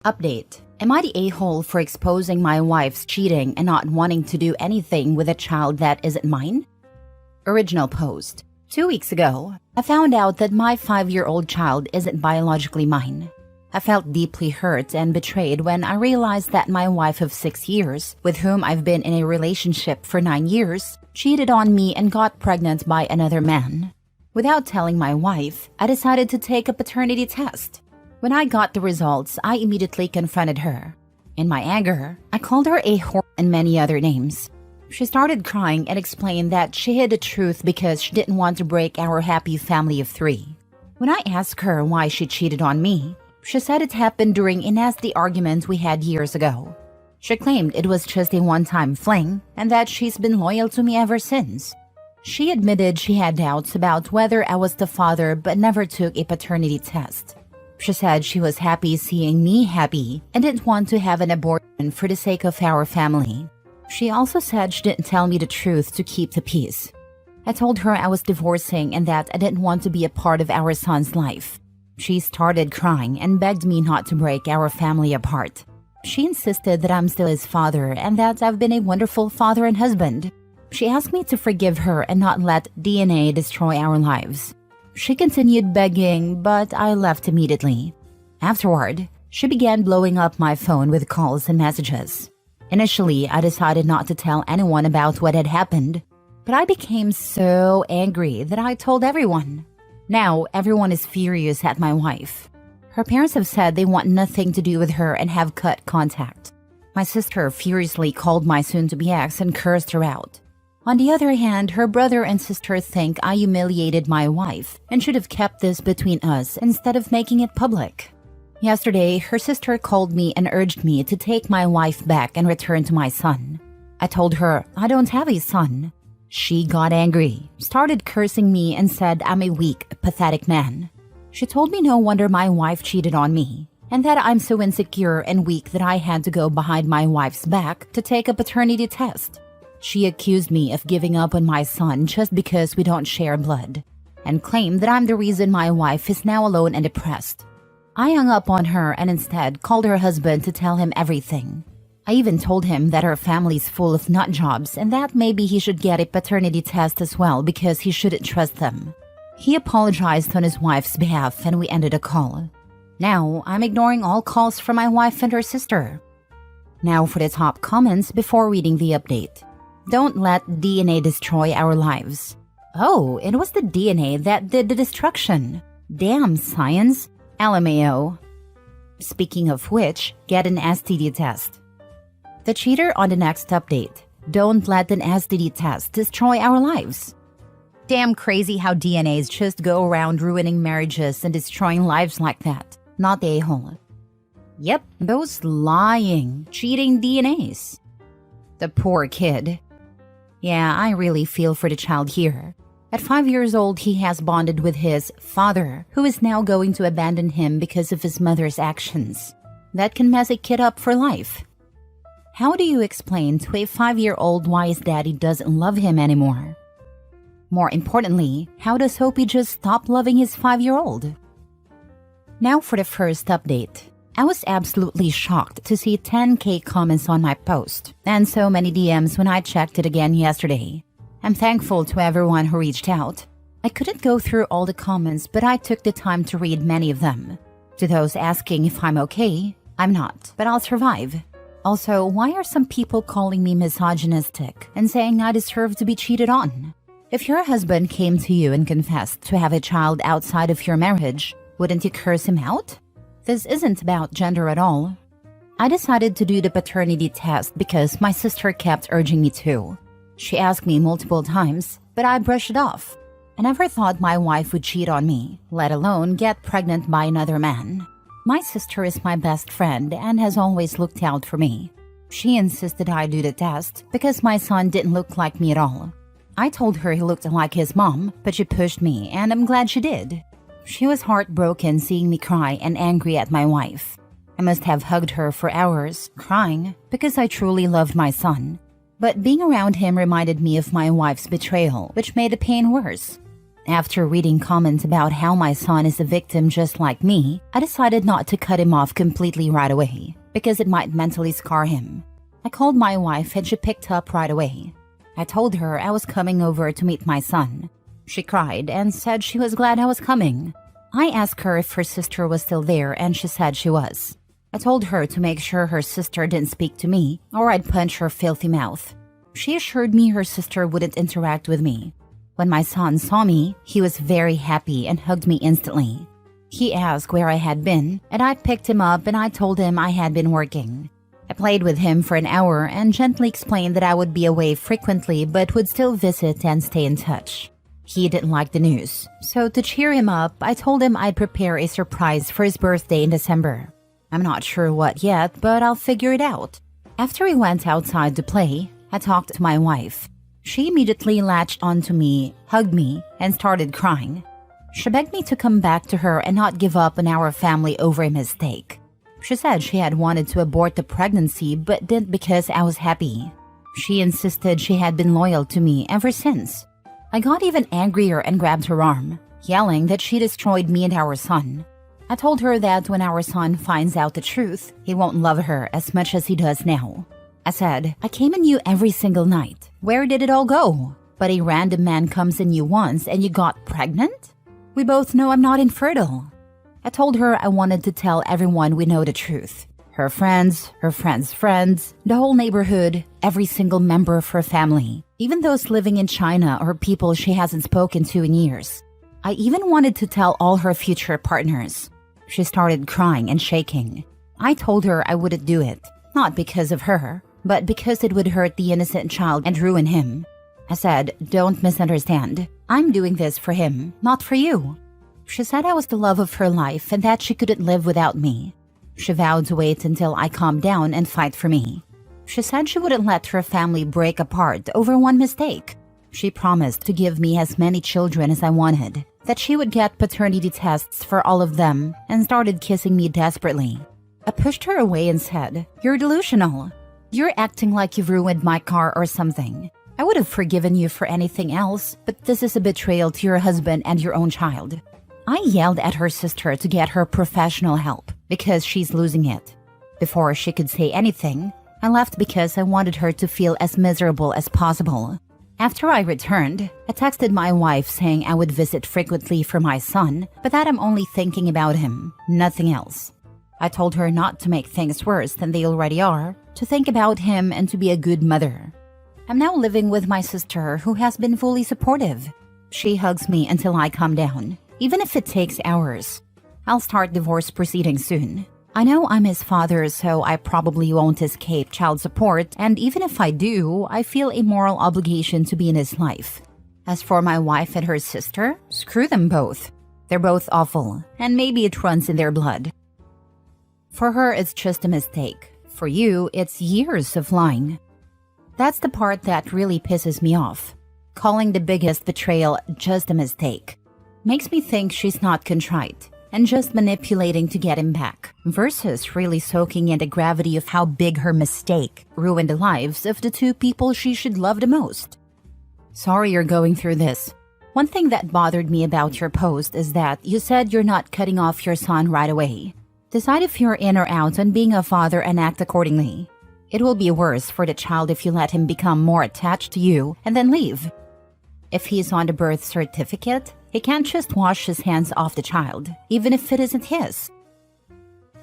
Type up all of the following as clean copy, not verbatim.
Update. Am I the a-hole for exposing my wife's cheating and not wanting to do anything with a child that isn't mine? Original post. 2 weeks ago, I found out that my 5-year-old child isn't biologically mine. I felt deeply hurt and betrayed when I realized that my wife of 6 years, with whom I've been in a relationship for 9 years, cheated on me and got pregnant by another man. Without telling my wife, I decided to take a paternity test. When I got the results, I immediately confronted her. In my anger, I called her a whore and many other names. She started crying and explained that she hid the truth because she didn't want to break our happy family of 3. When I asked her why she cheated on me, she said it happened during a nasty argument we had years ago. She claimed it was just a one-time fling and that she's been loyal to me ever since. She admitted she had doubts about whether I was the father but never took a paternity test. She said she was happy seeing me happy and didn't want to have an abortion for the sake of our family. She also said she didn't tell me the truth to keep the peace. I told her I was divorcing and that I didn't want to be a part of our son's life. She started crying and begged me not to break our family apart. She insisted that I'm still his father and that I've been a wonderful father and husband. She asked me to forgive her and not let DNA destroy our lives. She continued begging, but I left immediately. Afterward, she began blowing up my phone with calls and messages. Initially, I decided not to tell anyone about what had happened, but I became so angry that I told everyone. Now, everyone is furious at my wife. Her parents have said they want nothing to do with her and have cut contact. My sister furiously called my soon-to-be ex and cursed her out. On the other hand, her brother and sister think I humiliated my wife and should have kept this between us instead of making it public. Yesterday, her sister called me and urged me to take my wife back and return to my son. I told her I don't have a son. She got angry, started cursing me and said I'm a weak, pathetic man. She told me no wonder my wife cheated on me and that I'm so insecure and weak that I had to go behind my wife's back to take a paternity test. She accused me of giving up on my son just because we don't share blood, and claimed that I'm the reason my wife is now alone and depressed. I hung up on her and instead called her husband to tell him everything. I even told him that her family's full of nut jobs and that maybe he should get a paternity test as well because he shouldn't trust them. He apologized on his wife's behalf and we ended a call. Now, I'm ignoring all calls from my wife and her sister. Now for the top comments before reading the update. Don't let DNA destroy our lives. Oh, it was the DNA that did the destruction. Damn, science. LMAO. Speaking of which, get an STD test. The cheater on the next update. Don't let an STD test destroy our lives. Damn crazy how DNAs just go around ruining marriages and destroying lives like that. Not the a-hole. Yep, those lying, cheating DNAs. The poor kid. Yeah, I really feel for the child here. At 5 years old, he has bonded with his father, who is now going to abandon him because of his mother's actions. That can mess a kid up for life. How do you explain to a 5-year-old why his daddy doesn't love him anymore? More importantly, how does Hopi just stop loving his 5-year-old? Now for the first update. I was absolutely shocked to see 10,000 comments on my post, and so many DMs when I checked it again yesterday. I'm thankful to everyone who reached out. I couldn't go through all the comments, but I took the time to read many of them. To those asking if I'm okay, I'm not, but I'll survive. Also, why are some people calling me misogynistic and saying I deserve to be cheated on? If your husband came to you and confessed to have a child outside of your marriage, wouldn't you curse him out? This isn't about gender at all. I decided to do the paternity test because my sister kept urging me to. She asked me multiple times, but I brushed it off. I never thought my wife would cheat on me, let alone get pregnant by another man. My sister is my best friend and has always looked out for me. She insisted I do the test because my son didn't look like me at all. I told her he looked like his mom, but she pushed me and I'm glad she did. She was heartbroken seeing me cry and angry at my wife. I must have hugged her for hours, crying, because I truly loved my son. But being around him reminded me of my wife's betrayal, which made the pain worse. After reading comments about how my son is a victim just like me, I decided not to cut him off completely right away because it might mentally scar him. I called my wife and she picked up right away. I told her I was coming over to meet my son. She cried and said she was glad I was coming. I asked her if her sister was still there and she said she was. I told her to make sure her sister didn't speak to me or I'd punch her filthy mouth. She assured me her sister wouldn't interact with me. When my son saw me, he was very happy and hugged me instantly. He asked where I had been, and I picked him up and I told him I had been working. I played with him for an hour and gently explained that I would be away frequently but would still visit and stay in touch. He didn't like the news, so to cheer him up, I told him I'd prepare a surprise for his birthday in December. I'm not sure what yet, but I'll figure it out. After we went outside to play, I talked to my wife. She immediately latched onto me, hugged me, and started crying. She begged me to come back to her and not give up on our family over a mistake. She said she had wanted to abort the pregnancy but didn't because I was happy. She insisted she had been loyal to me ever since. I got even angrier and grabbed her arm, yelling that she destroyed me and our son. I told her that when our son finds out the truth, he won't love her as much as he does now. I said, I came in you every single night. Where did it all go? But a random man comes in you once and you got pregnant? We both know I'm not infertile. I told her I wanted to tell everyone we know the truth. Her friends, her friends' friends, the whole neighborhood, every single member of her family, even those living in China or people she hasn't spoken to in years. I even wanted to tell all her future partners. She started crying and shaking. I told her I wouldn't do it, not because of her, but because it would hurt the innocent child and ruin him. I said, don't misunderstand. I'm doing this for him, not for you. She said I was the love of her life and that she couldn't live without me. She vowed to wait until I calmed down and fight for me. She said she wouldn't let her family break apart over one mistake. She promised to give me as many children as I wanted, that she would get paternity tests for all of them, and started kissing me desperately. I pushed her away and said, you're delusional. You're acting like you've ruined my car or something. I would have forgiven you for anything else, but this is a betrayal to your husband and your own child. I yelled at her sister to get her professional help because she's losing it. Before she could say anything, I left because I wanted her to feel as miserable as possible. After I returned, I texted my wife saying I would visit frequently for my son, but that I'm only thinking about him, nothing else. I told her not to make things worse than they already are, to think about him and to be a good mother. I'm now living with my sister who has been fully supportive. She hugs me until I calm down, even if it takes hours. I'll start divorce proceedings soon. I know I'm his father, so I probably won't escape child support, and even if I do, I feel a moral obligation to be in his life. As for my wife and her sister, screw them both. They're both awful, and maybe it runs in their blood. For her, it's just a mistake. For you, it's years of lying. That's the part that really pisses me off. Calling the biggest betrayal just a mistake. Makes me think she's not contrite and just manipulating to get him back, versus really soaking in the gravity of how big her mistake ruined the lives of the two people she should love the most. Sorry you're going through this. One thing that bothered me about your post is that you said you're not cutting off your son right away. Decide if you're in or out on being a father and act accordingly. It will be worse for the child if you let him become more attached to you and then leave. If he's on the birth certificate, he can't just wash his hands off the child, even if it isn't his.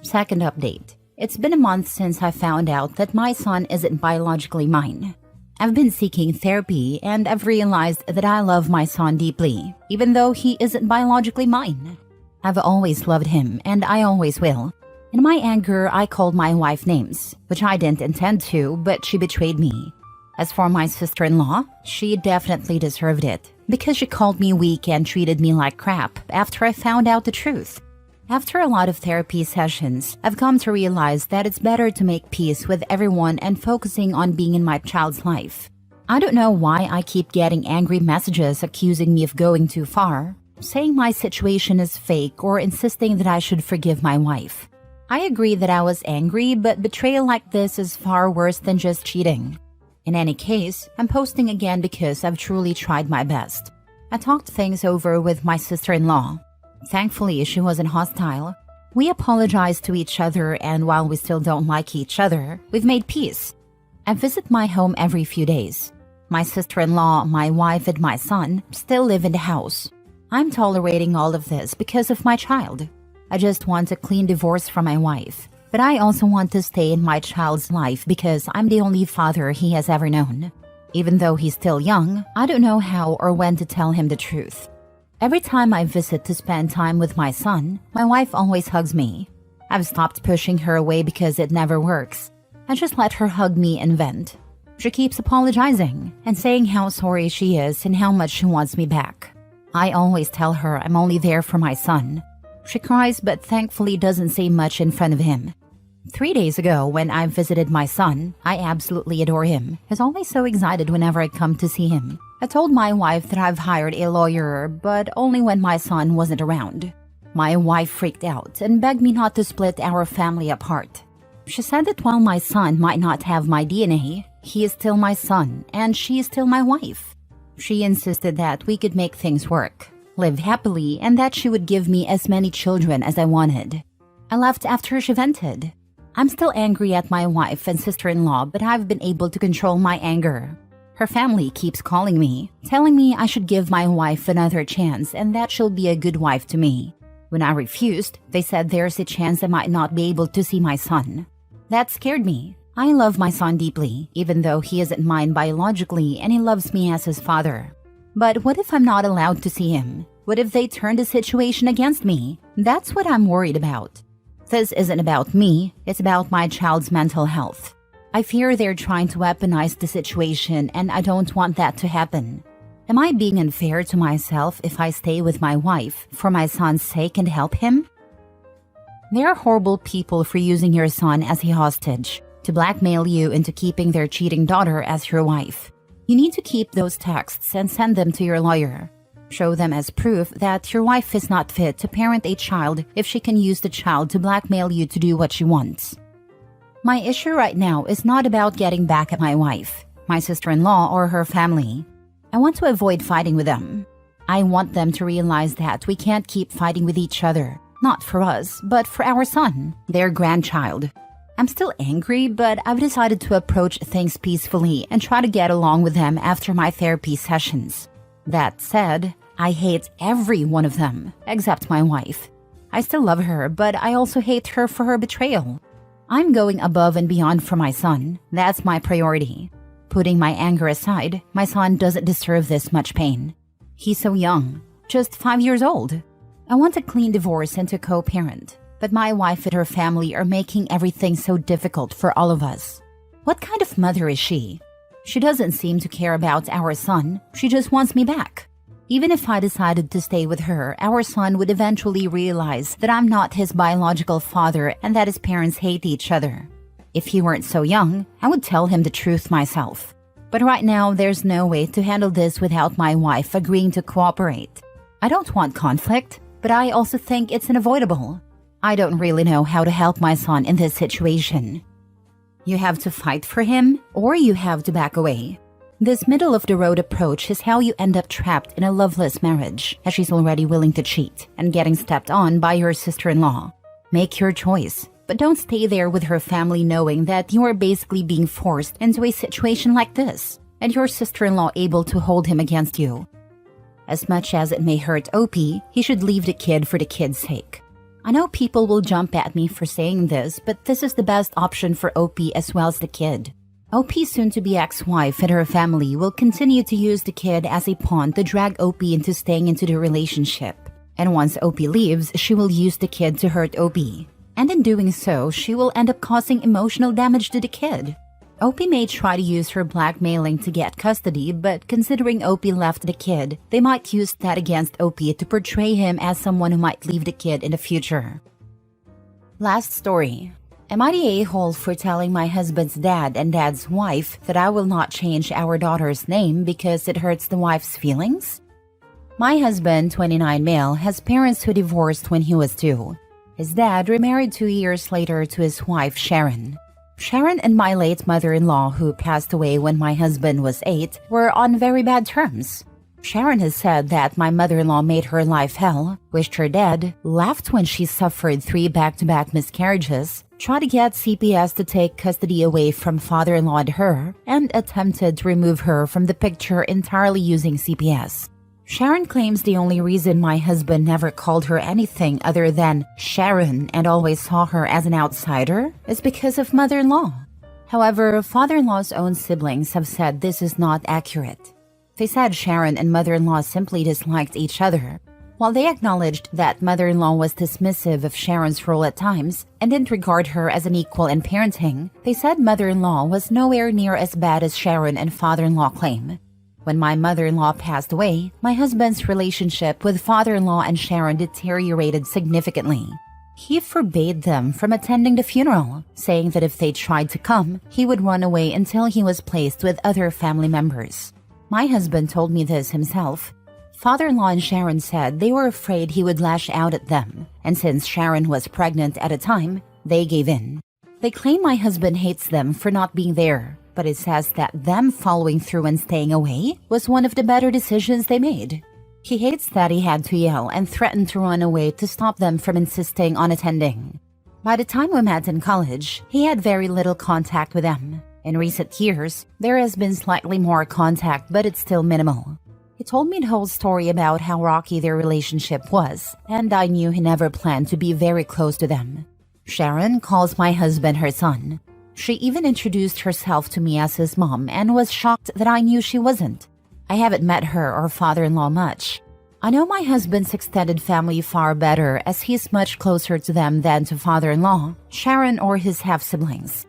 Second update. It's been a month since I found out that my son isn't biologically mine. I've been seeking therapy and I've realized that I love my son deeply, even though he isn't biologically mine. I've always loved him and I always will. In my anger, I called my wife names, which I didn't intend to, but she betrayed me. As for my sister-in-law, she definitely deserved it, because she called me weak and treated me like crap after I found out the truth. After a lot of therapy sessions, I've come to realize that it's better to make peace with everyone and focusing on being in my child's life. I don't know why I keep getting angry messages accusing me of going too far, saying my situation is fake or insisting that I should forgive my wife. I agree that I was angry, but betrayal like this is far worse than just cheating. In any case, I'm posting again because I've truly tried my best. I talked things over with my sister-in-law. Thankfully, she wasn't hostile. We apologized to each other, and while we still don't like each other, we've made peace. I visit my home every few days. My sister-in-law, my wife, and my son still live in the house. I'm tolerating all of this because of my child. I just want a clean divorce from my wife. But I also want to stay in my child's life because I'm the only father he has ever known. Even though he's still young, I don't know how or when to tell him the truth. Every time I visit to spend time with my son, my wife always hugs me. I've stopped pushing her away because it never works. I just let her hug me and vent. She keeps apologizing and saying how sorry she is and how much she wants me back. I always tell her I'm only there for my son. She cries but thankfully doesn't say much in front of him. 3 days ago, when I visited my son, I absolutely adore him. He's always so excited whenever I come to see him. I told my wife that I've hired a lawyer, but only when my son wasn't around. My wife freaked out and begged me not to split our family apart. She said that while my son might not have my DNA, he is still my son and she is still my wife. She insisted that we could make things work, live happily, and that she would give me as many children as I wanted. I left after she vented. I'm still angry at my wife and sister-in-law, but I've been able to control my anger. Her family keeps calling me, telling me I should give my wife another chance and that she'll be a good wife to me. When I refused, they said there's a chance I might not be able to see my son. That scared me. I love my son deeply, even though he isn't mine biologically and he loves me as his father. But what if I'm not allowed to see him? What if they turn the situation against me? That's what I'm worried about. This isn't about me, it's about my child's mental health. I fear they're trying to weaponize the situation and I don't want that to happen. Am I being unfair to myself if I stay with my wife for my son's sake and help him? They are horrible people for using your son as a hostage to blackmail you into keeping their cheating daughter as your wife. You need to keep those texts and send them to your lawyer. Show them as proof that your wife is not fit to parent a child if she can use the child to blackmail you to do what she wants. My issue right now is not about getting back at my wife, my sister-in-law, or her family. I want to avoid fighting with them. I want them to realize that we can't keep fighting with each other, not for us, but for our son, their grandchild. I'm still angry, but I've decided to approach things peacefully and try to get along with them after my therapy sessions. That said, I hate every one of them, except my wife. I still love her, but I also hate her for her betrayal. I'm going above and beyond for my son. That's my priority. Putting my anger aside, my son doesn't deserve this much pain. He's so young, just 5 years old. I want a clean divorce and to co-parent, but my wife and her family are making everything so difficult for all of us. What kind of mother is she? She doesn't seem to care about our son, she just wants me back. Even if I decided to stay with her, our son would eventually realize that I'm not his biological father and that his parents hate each other. If he weren't so young, I would tell him the truth myself. But right now, there's no way to handle this without my wife agreeing to cooperate. I don't want conflict, but I also think it's unavoidable. I don't really know how to help my son in this situation. You have to fight for him, or you have to back away. This middle-of-the-road approach is how you end up trapped in a loveless marriage, as she's already willing to cheat and getting stepped on by your sister-in-law. Make your choice, but don't stay there with her family knowing that you are basically being forced into a situation like this, and your sister-in-law able to hold him against you. As much as it may hurt Opie, he should leave the kid for the kid's sake. I know people will jump at me for saying this, but this is the best option for Opie as well as the kid. Opie's soon-to-be ex-wife and her family will continue to use the kid as a pawn to drag Opie into staying into the relationship. And once Opie leaves, she will use the kid to hurt Opie. And in doing so, she will end up causing emotional damage to the kid. Opie may try to use her blackmailing to get custody, but considering Opie left the kid, they might use that against Opie to portray him as someone who might leave the kid in the future. Last story. Am I the a-hole for telling my husband's dad and dad's wife that I will not change our daughter's name because it hurts the wife's feelings? My husband, 29 male, has parents who divorced when he was 2. His dad remarried 2 years later to his wife, Sharon. Sharon and my late mother-in-law, who passed away when my husband was 8, were on very bad terms. Sharon has said that my mother-in-law made her life hell, wished her dead, laughed when she suffered 3 back-to-back miscarriages, tried to get CPS to take custody away from father-in-law and her, and attempted to remove her from the picture entirely using CPS. Sharon claims the only reason my husband never called her anything other than Sharon and always saw her as an outsider is because of mother-in-law. However, father-in-law's own siblings have said this is not accurate. They said Sharon and mother-in-law simply disliked each other. While they acknowledged that mother-in-law was dismissive of Sharon's role at times and didn't regard her as an equal in parenting, they said mother-in-law was nowhere near as bad as Sharon and father-in-law claim. When my mother-in-law passed away, my husband's relationship with father-in-law and Sharon deteriorated significantly. He forbade them from attending the funeral, saying that if they tried to come, he would run away until he was placed with other family members. My husband told me this himself. Father-in-law and Sharon said they were afraid he would lash out at them, and since Sharon was pregnant at a time, they gave in. They claim my husband hates them for not being there, but it says that them following through and staying away was one of the better decisions they made. He hates that he had to yell and threaten to run away to stop them from insisting on attending. By the time we met in college, he had very little contact with them. In recent years, there has been slightly more contact, but it's still minimal. He told me the whole story about how rocky their relationship was, and I knew he never planned to be very close to them. Sharon calls my husband her son. She even introduced herself to me as his mom and was shocked that I knew she wasn't. I haven't met her or father-in-law much. I know my husband's extended family far better as he's much closer to them than to father-in-law, Sharon, or his half-siblings.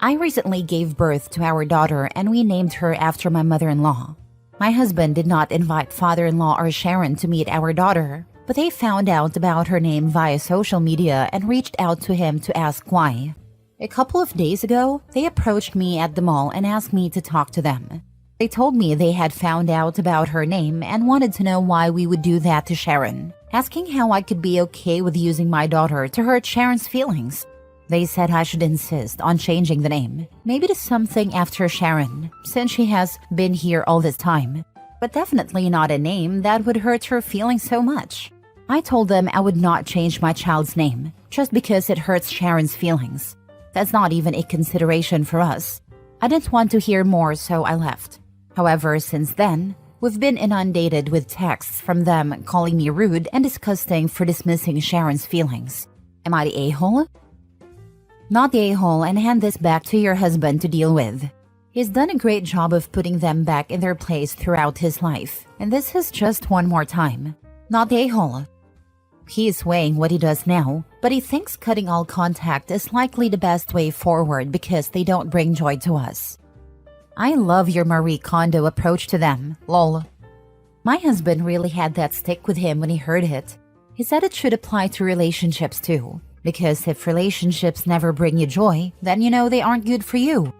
I recently gave birth to our daughter and we named her after my mother-in-law. My husband did not invite father-in-law or Sharon to meet our daughter, but they found out about her name via social media and reached out to him to ask why. A couple of days ago, they approached me at the mall and asked me to talk to them. They told me they had found out about her name and wanted to know why we would do that to Sharon, asking how I could be okay with using my daughter to hurt Sharon's feelings. They said I should insist on changing the name, maybe to something after Sharon, since she has been here all this time, but definitely not a name that would hurt her feelings so much. I told them I would not change my child's name, just because it hurts Sharon's feelings. That's not even a consideration for us. I didn't want to hear more, so I left. However, since then, we've been inundated with texts from them calling me rude and disgusting for dismissing Sharon's feelings. Am I the a-hole? Not the a-hole, and hand this back to your husband to deal with. He's done a great job of putting them back in their place throughout his life, and this is just one more time. Not the a-hole. He is weighing what he does now, but he thinks cutting all contact is likely the best way forward because they don't bring joy to us. I love your Marie Kondo approach to them, lol. My husband really had that stick with him when he heard it. He said it should apply to relationships too, because if relationships never bring you joy, then you know they aren't good for you.